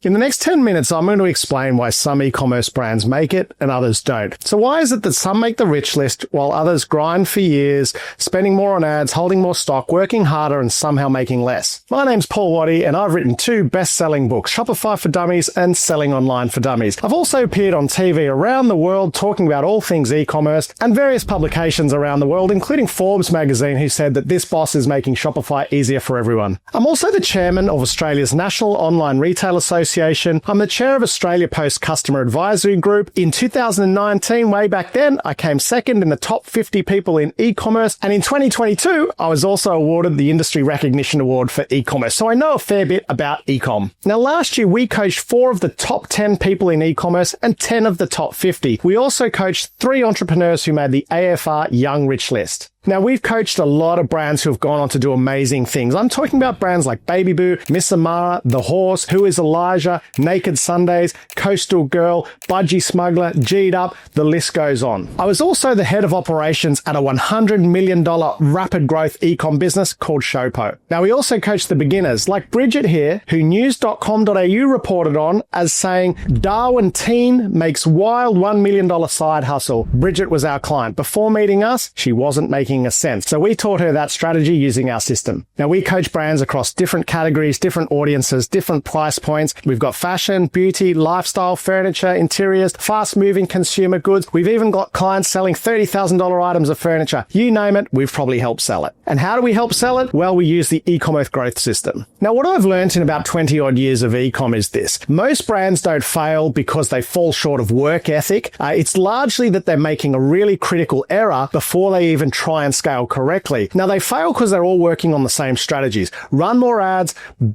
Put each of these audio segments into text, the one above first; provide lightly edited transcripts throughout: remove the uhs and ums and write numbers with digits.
In the next 10 minutes, I'm going to explain why some e-commerce brands make it and others don't. So why is it that some make the rich list while others grind for years, spending more on ads, holding more stock, working harder, and somehow making less? My name's Paul Waddy, and I've written 2 best-selling books, Shopify for Dummies and Selling Online for Dummies. I've also appeared on TV around the world talking about all things e-commerce and various publications around the world, including Forbes magazine, who said that this boss is making Shopify easier for everyone. I'm also the chairman of Australia's National Online Retail Association. I'm the chair of Australia Post Customer Advisory Group. In 2019, way back then, I came second in the top 50 people in e-commerce. And in 2022, I was also awarded the Industry Recognition Award for e-commerce. So I know a fair bit about e-com. Now, last year, we coached 4 of the top 10 people in e-commerce and 10 of the top 50. We also coached 3 entrepreneurs who made the AFR Young Rich list. Now, we've coached a lot of brands who have gone on to do amazing things. I'm talking about brands like Baby Boo, Miss Amara, The Horse, Who is Elijah, Naked Sundays, Coastal Girl, Budgie Smuggler, G'd Up, the list goes on. I was also the head of operations at a $100 million rapid growth e-com business called Showpo. Now, we also coached the beginners like Bridget here, who news.com.au reported on as saying, Darwin teen makes wild $1 million side hustle. Bridget was our client. Before meeting us, she wasn't making a cent. So we taught her that strategy using our system. Now, we coach brands across different categories, different audiences, different price points. We've got fashion, beauty, lifestyle, furniture, interiors, fast-moving consumer goods. We've even got clients selling $30,000 items of furniture. You name it, we've probably helped sell it. And how do we help sell it? Well, we use the e-commerce growth system. Now, what I've learned in about 20 odd years of e-com is this. Most brands don't fail because they fall short of work ethic. It's largely that they're making a really critical error before they even try and scale correctly. Now, they fail because they're all working on the same strategies. Run more ads,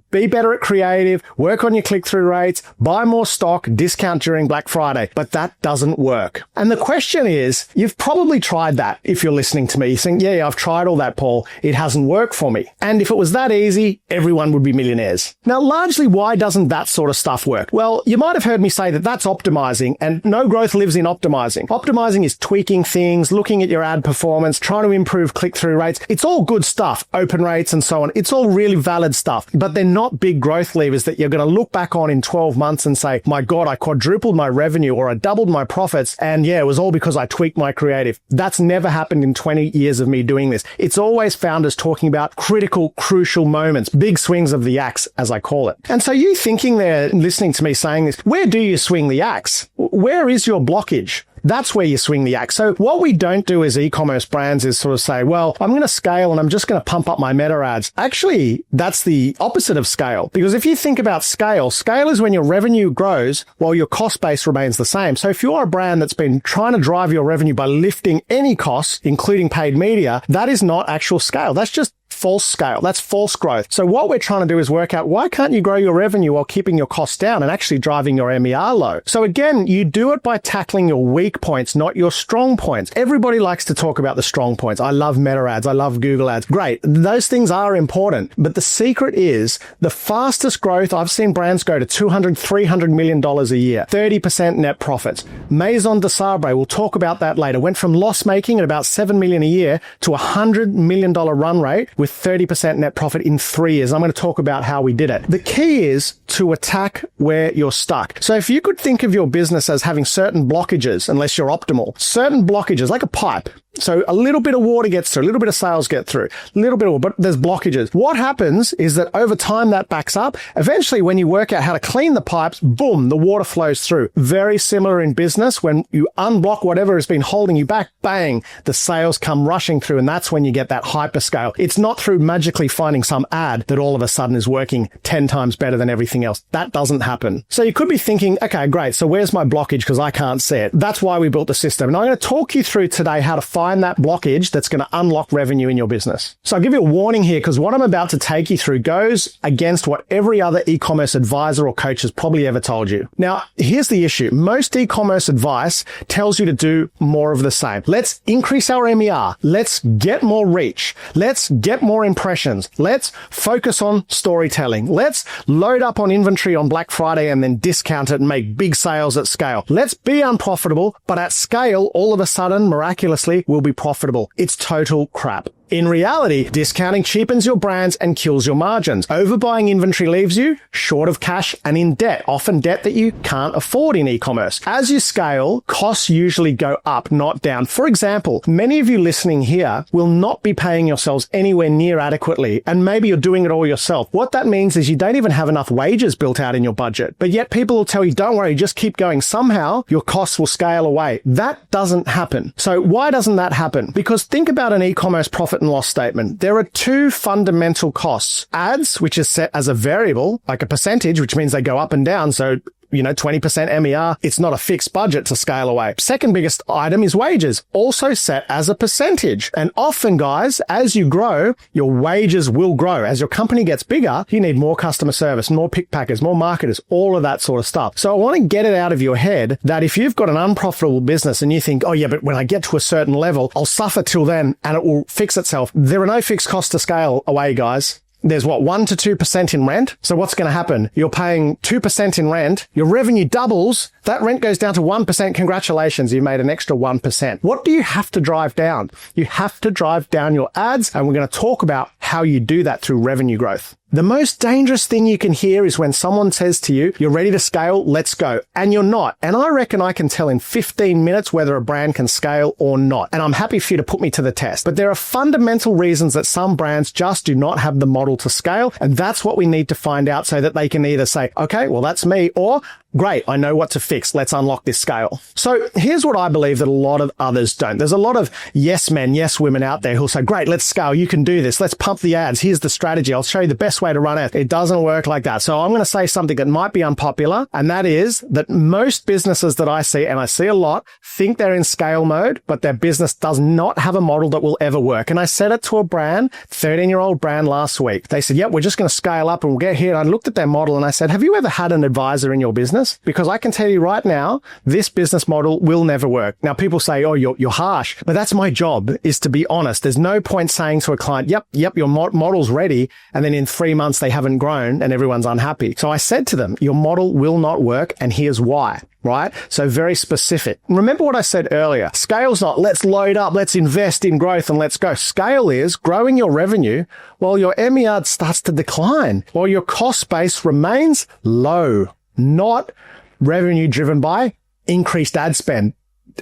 be better at creative, work on your click-through rates, buy more stock, discount during Black Friday. But that doesn't work. And the question is, you've probably tried that if you're listening to me. You think, yeah, I've tried all that, Paul. It hasn't worked for me. And if it was that easy, everyone would be millionaires. Now, largely, why doesn't that sort of stuff work? Well, you might have heard me say that that's optimizing, and no growth lives in optimizing. Optimizing is tweaking things, looking at your ad performance, trying to improve click-through rates. It's all good stuff, open rates and so on. It's all really valid stuff, but they're not big growth levers that you're going to look back on in 12 months and say, my God, I quadrupled my revenue or I doubled my profits. And yeah, it was all because I tweaked my creative. That's never happened in 20 years of me doing this. It's always founders talking about critical, crucial moments, big swings of the axe, as I call it. And so you thinking there, listening to me saying this, where do you swing the axe? Where is your blockage? That's where you swing the axe. So what we don't do as e-commerce brands is sort of say, well, I'm going to scale and I'm just going to pump up my meta ads. Actually, that's the opposite of scale. Because if you think about scale is when your revenue grows while your cost base remains the same. So if you're a brand that's been trying to drive your revenue by lifting any costs, including paid media, that is not actual scale. That's just false scale. That's false growth. So what we're trying to do is work out, why can't you grow your revenue while keeping your costs down and actually driving your MER low? So again, you do it by tackling your weak points, not your strong points. Everybody likes to talk about the strong points. I love meta ads. I love Google ads. Great. Those things are important. But the secret is the fastest growth. I've seen brands go to $200, $300 million a year, 30% net profits. Maison de Sabre, we'll talk about that later, went from loss making at about $7 million a year to $100 million run rate with 30% net profit in 3 years. I'm going to talk about how we did it. The key is to attack where you're stuck. So if you could think of your business as having certain blockages, unless you're optimal, certain blockages, like a pipe. So a little bit of water gets through, a little bit of sales get through, a little bit of water, but there's blockages. What happens is that over time that backs up. Eventually, when you work out how to clean the pipes, boom, the water flows through. Very similar in business. When you unblock whatever has been holding you back, bang, the sales come rushing through. And that's when you get that hyperscale. It's not through magically finding some ad that all of a sudden is working 10 times better than everything else. That doesn't happen. So you could be thinking, okay, great. So where's my blockage? Because I can't see it. That's why we built the system. And I'm going to talk you through today how to find that blockage that's going to unlock revenue in your business. So I'll give you a warning here, because what I'm about to take you through goes against what every other e-commerce advisor or coach has probably ever told you. Now, here's the issue. Most e-commerce advice tells you to do more of the same. Let's increase our MER. Let's get more reach. Let's get more impressions. Let's focus on storytelling. Let's load up on inventory on Black Friday and then discount it and make big sales at scale. Let's be unprofitable, but at scale, all of a sudden, miraculously, we'll be profitable. It's total crap. In reality, discounting cheapens your brands and kills your margins. Overbuying inventory leaves you short of cash and in debt, often debt that you can't afford in e-commerce. As you scale, costs usually go up, not down. For example, many of you listening here will not be paying yourselves anywhere near adequately, and maybe you're doing it all yourself. What that means is you don't even have enough wages built out in your budget, but yet people will tell you, don't worry, just keep going. Somehow your costs will scale away. That doesn't happen. So why doesn't that happen? Because think about an e-commerce profit and loss statement. There are two fundamental costs. Ads, which is set as a variable, like a percentage, which means they go up and down. So 20% MER, it's not a fixed budget to scale away. Second biggest item is wages, also set as a percentage. And often, guys, as you grow, your wages will grow. As your company gets bigger, you need more customer service, more pick packers, more marketers, all of that sort of stuff. So I want to get it out of your head that if you've got an unprofitable business and you think, oh yeah, but when I get to a certain level, I'll suffer till then and it will fix itself. There are no fixed costs to scale away, guys. There's 1 to 2% in rent. So what's going to happen? You're paying 2% in rent. Your revenue doubles. That rent goes down to 1%. Congratulations. You've made an extra 1%. What do you have to drive down? You have to drive down your ads. And we're going to talk about how you do that through revenue growth. The most dangerous thing you can hear is when someone says to you, you're ready to scale, let's go. And you're not. And I reckon I can tell in 15 minutes whether a brand can scale or not. And I'm happy for you to put me to the test. But there are fundamental reasons that some brands just do not have the model to scale. And that's what we need to find out so that they can either say, okay, well, that's me, or great, I know what to fix. Let's unlock this scale. So here's what I believe that a lot of others don't. There's a lot of yes men, yes women out there who'll say, great, let's scale. You can do this. Let's pump the ads. Here's the strategy. I'll show you the best way to run it. It doesn't work like that. So I'm going to say something that might be unpopular. And that is that most businesses that I see, and I see a lot, think they're in scale mode, but their business does not have a model that will ever work. And I said it to a brand, 13-year-old brand last week. They said, yep, we're just going to scale up and we'll get here. And I looked at their model and I said, have you ever had an advisor in your business? Because I can tell you right now, this business model will never work. Now, people say, oh, you're harsh, but that's my job, is to be honest. There's no point saying to a client, yep, your model's ready. And then in 3 months, they haven't grown and everyone's unhappy. So I said to them, your model will not work. And here's why. Right? So very specific. Remember what I said earlier. Scale's not let's load up, let's invest in growth and let's go. Scale is growing your revenue while your MER starts to decline, while your cost base remains low, not revenue driven by increased ad spend.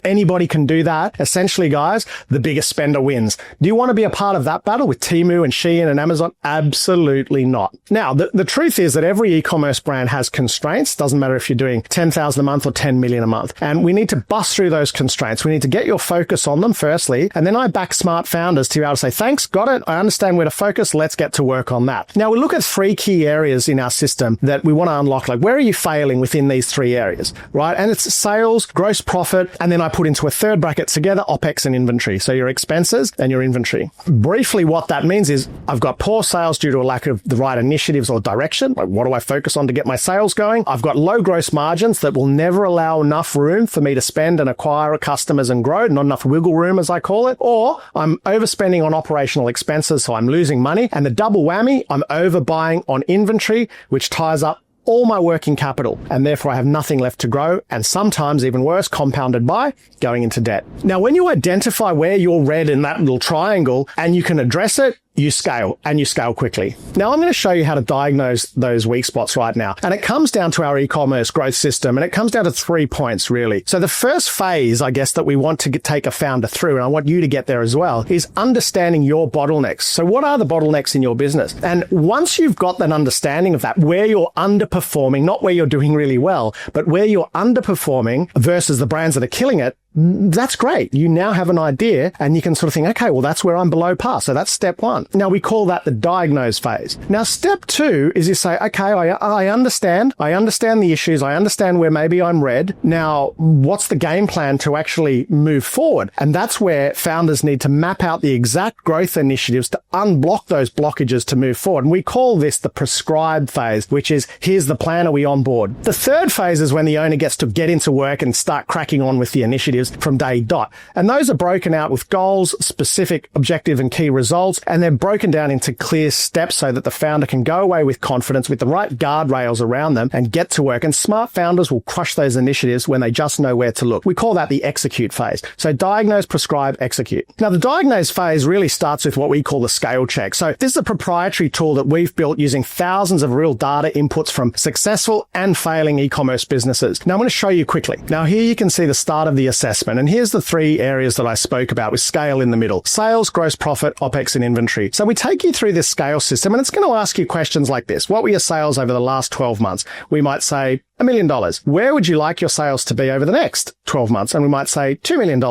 Anybody can do that. Essentially, guys, the biggest spender wins. Do you want to be a part of that battle with Temu and Shein and Amazon? Absolutely not. Now, the truth is that every e-commerce brand has constraints. Doesn't matter if you're doing 10,000 a month or 10 million a month. And we need to bust through those constraints. We need to get your focus on them firstly. And then I back smart founders to be able to say, thanks, got it. I understand where to focus. Let's get to work on that. Now, we look at 3 key areas in our system that we want to unlock. Like, where are you failing within these 3 areas, right? And it's sales, gross profit, and then I put into a third bracket together, OPEX and inventory. So your expenses and your inventory. Briefly, what that means is I've got poor sales due to a lack of the right initiatives or direction. Like, what do I focus on to get my sales going? I've got low gross margins that will never allow enough room for me to spend and acquire customers and grow, not enough wiggle room, as I call it. Or I'm overspending on operational expenses, so I'm losing money. And the double whammy, I'm overbuying on inventory, which ties up all my working capital, and therefore I have nothing left to grow, and sometimes even worse, compounded by going into debt. Now, when you identify where you're red in that little triangle and you can address it, you scale, and you scale quickly. Now, I'm going to show you how to diagnose those weak spots right now. And it comes down to our e-commerce growth system, and it comes down to 3 points, really. So the first phase, I guess, that we want to take a founder through, and I want you to get there as well, is understanding your bottlenecks. So what are the bottlenecks in your business? And once you've got that understanding of that, where you're underperforming, not where you're doing really well, but where you're underperforming versus the brands that are killing it, that's great. You now have an idea and you can sort of think, okay, well, that's where I'm below par. So that's step 1. Now we call that the diagnose phase. Now, step 2 is you say, okay, I understand the issues. I understand where maybe I'm red. Now, what's the game plan to actually move forward? And that's where founders need to map out the exact growth initiatives to unblock those blockages to move forward. And we call this the prescribed phase, which is, here's the plan. Are we on board? The third phase is when the owner gets to get into work and start cracking on with the initiative. initiatives from day dot. And those are broken out with goals, specific objective and key results, and they're broken down into clear steps so that the founder can go away with confidence with the right guardrails around them and get to work. And smart founders will crush those initiatives when they just know where to look. We call that the execute phase. So diagnose, prescribe, execute. Now, the diagnose phase really starts with what we call the scale check. So this is a proprietary tool that we've built using thousands of real data inputs from successful and failing e-commerce businesses. Now, I'm going to show you quickly. Now, here you can see the start of the assessment. And here's the three areas that I spoke about with scale in the middle: sales, gross profit, OPEX, and inventory. So we take you through this scale system, and it's going to ask you questions like this. What were your sales over the last 12 months? We might say $1 million. Where would you like your sales to be over the next 12 months? And we might say $2 million.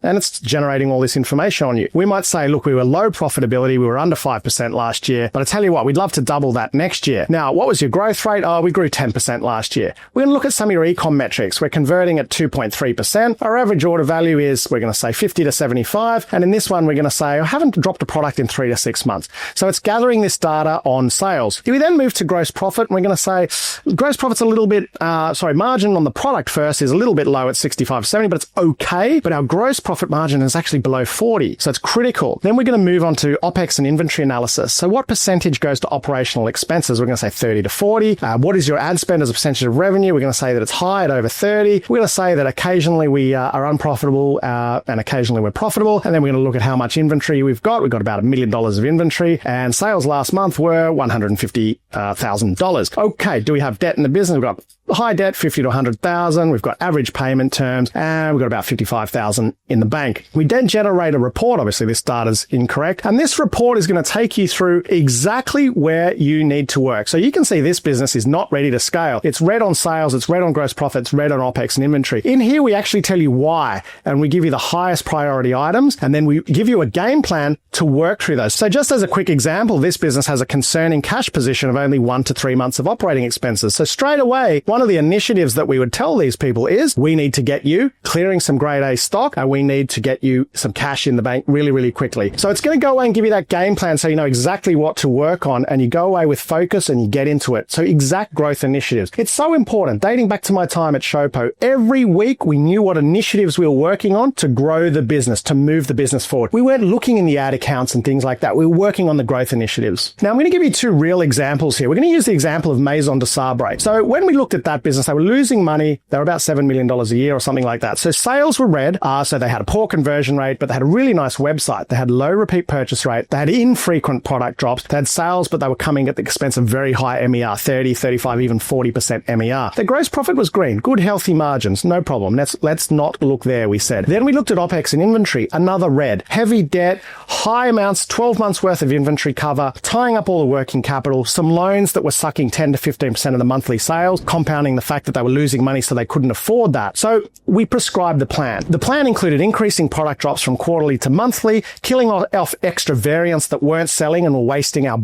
And it's generating all this information on you. We might say, look, we were low profitability. We were under 5% last year. But I tell you what, we'd love to double that next year. Now, what was your growth rate? Oh, we grew 10% last year. We're going to look at some of your e-com metrics. We're converting at 2.3%. Our average order value is, we're going to say 50 to 75. And in this one, we're going to say, I haven't dropped a product in 3 to 6 months. So it's gathering this data on sales. If we then move to gross profit, we're going to say gross profit's a little bit, margin on the product first is a little bit low at 65, 70, but it's okay. But our gross profit margin is actually below 40. So it's critical. Then we're going to move on to OPEX and inventory analysis. So what percentage goes to operational expenses? We're going to say 30 to 40. What is your ad spend as a percentage of revenue? We're going to say that it's high at over 30. We're going to say that occasionally we are unprofitable and occasionally we're profitable. And then we're going to look at how much inventory we've got. We've got about $1 million of inventory, and sales last month were $150,000. Okay. Do we have debt in the business? We've got high debt, 50 to 100,000. We've got average payment terms, and we've got about 55,000 in the bank. We then generate a report. Obviously, this data's incorrect. And this report is going to take you through exactly where you need to work. So you can see this business is not ready to scale. It's red on sales. It's red on gross profit. It's red on OPEX and inventory. In here, we actually tell you why, and we give you the highest priority items, and then we give you a game plan to work through those. So just as a quick example, this business has a concerning cash position of only 1 to 3 months of operating expenses. So straight away, one of the initiatives that we would tell these people is, we need to get you clearing some grade A stock, and we need to get you some cash in the bank really, really quickly. So it's going to go away and give you that game plan so you know exactly what to work on, and you go away with focus and you get into it. So exact growth initiatives. It's so important. Dating back to my time at Showpo, every week we knew what initiatives we were working on to grow the business, to move the business forward. We weren't looking in the ad accounts and things like that. We were working on the growth initiatives. Now I'm going to give you 2 real examples here. We're going to use the example of Maison de Sabre. So when we looked at that business, they were losing money. They were about $7 million a year or something like that. So sales were red. So they had a poor conversion rate, but they had a really nice website. They had low repeat purchase rate. They had infrequent product drops. They had sales, but they were coming at the expense of very high MER, 30, 35, even 40% MER. Their gross profit was green. Good, healthy margins. No problem. Let's not look there, we said. Then we looked at OPEX and inventory. Another red. Heavy debt, high amounts, 12 months worth of inventory cover, tying up all the working capital, some loans that were sucking 10 to 15% of the monthly sales, compounding the fact that they were losing money so they couldn't afford that. So we prescribed the plan. The plan included increasing product drops from quarterly to monthly, killing off extra variants that weren't selling and were wasting our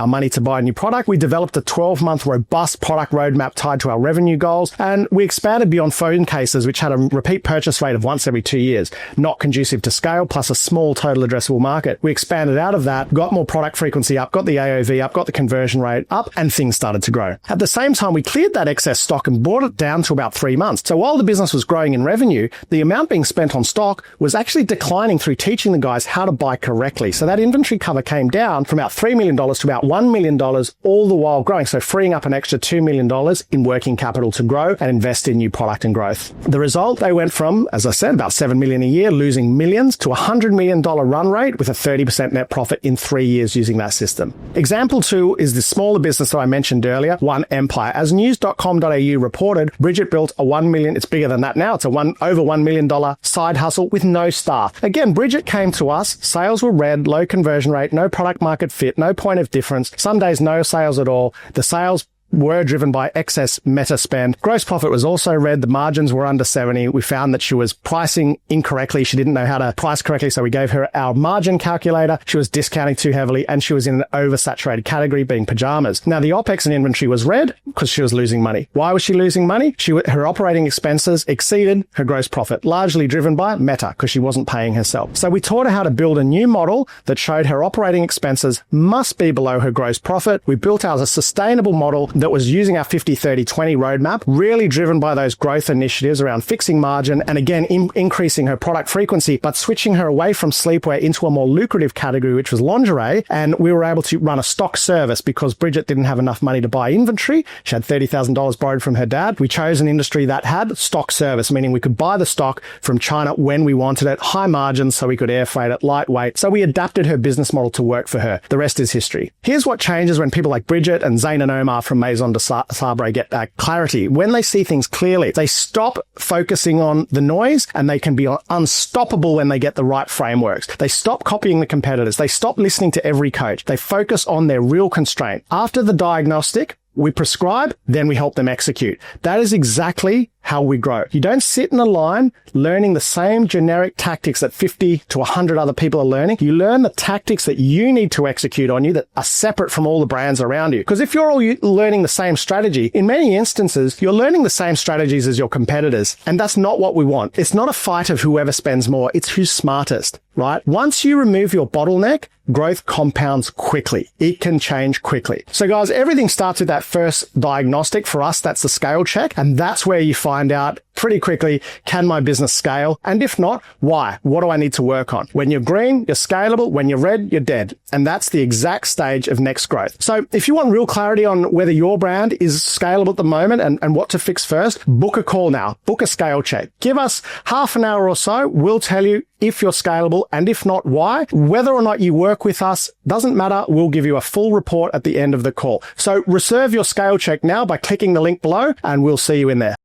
money to buy a new product. We developed a 12-month robust product roadmap tied to our revenue goals, and we expanded beyond phone cases, which had a repeat purchase rate of once every 2 years, not conducive to scale, plus a small total addressable market. We expanded out of that, got more product frequency up, got the AOV up, got the conversion rate up, and things started to grow. At the same time, we cleared that excess stock and brought it down to about 3 months. So while the business was growing in revenue, the amount being spent on stock was actually declining through teaching the guys how to buy correctly. So that inventory cover came down from about $3 million to about $1 million, all the while growing. So freeing up an extra $2 million in working capital to grow and invest in new product and growth. The result, they went from, as I said, about $7 million a year, losing millions, to a $100 million run rate with a 30% net profit in 3 years using that system. Example 2 is the smaller business that I mentioned earlier, One Empire. As news.com.au reported, Bridget built a $1 million, it's bigger than that now, it's over $1 million side hustle with no staff. Again, Bridget came to us, sales were red, low conversion rate, no product market fit, no point of difference, some days no sales at all. The sales were driven by excess meta spend. Gross profit was also red. The margins were under 70. We found that she was pricing incorrectly. She didn't know how to price correctly, so we gave her our margin calculator. She was discounting too heavily, and she was in an oversaturated category, being pajamas. Now, the OPEX and inventory was red because she was losing money. Why was she losing money? Her operating expenses exceeded her gross profit, largely driven by meta because she wasn't paying herself. So we taught her how to build a new model that showed her operating expenses must be below her gross profit. We built out a sustainable model that was using our 50-30-20 roadmap, really driven by those growth initiatives around fixing margin and again, increasing her product frequency, but switching her away from sleepwear into a more lucrative category, which was lingerie. And we were able to run a stock service because Bridget didn't have enough money to buy inventory. She had $30,000 borrowed from her dad. We chose an industry that had stock service, meaning we could buy the stock from China when we wanted it, high margins so we could air freight it, lightweight. So we adapted her business model to work for her. The rest is history. Here's what changes when people like Bridget and Zayn and Omar from Maison de Sabre get clarity. When they see things clearly, they stop focusing on the noise and they can be unstoppable when they get the right frameworks. They stop copying the competitors. They stop listening to every coach. They focus on their real constraint. After the diagnostic, we prescribe, then we help them execute. That is exactly how we grow. You don't sit in a line learning the same generic tactics that 50 to 100 other people are learning. You learn the tactics that you need to execute on you that are separate from all the brands around you. Because if you're all learning the same strategy, in many instances, you're learning the same strategies as your competitors. And that's not what we want. It's not a fight of whoever spends more. It's who's smartest, right? Once you remove your bottleneck, growth compounds quickly. It can change quickly. So guys, everything starts with that first diagnostic. For us, that's the scale check. And that's where you find out pretty quickly, can my business scale? And if not, why? What do I need to work on? When you're green, you're scalable. When you're red, you're dead. And that's the exact stage of next growth. So if you want real clarity on whether your brand is scalable at the moment and what to fix first, book a call now. Book a scale check. Give us half an hour or so. We'll tell you if you're scalable and if not, why. Whether or not you work with us doesn't matter. We'll give you a full report at the end of the call. So reserve your scale check now by clicking the link below and we'll see you in there.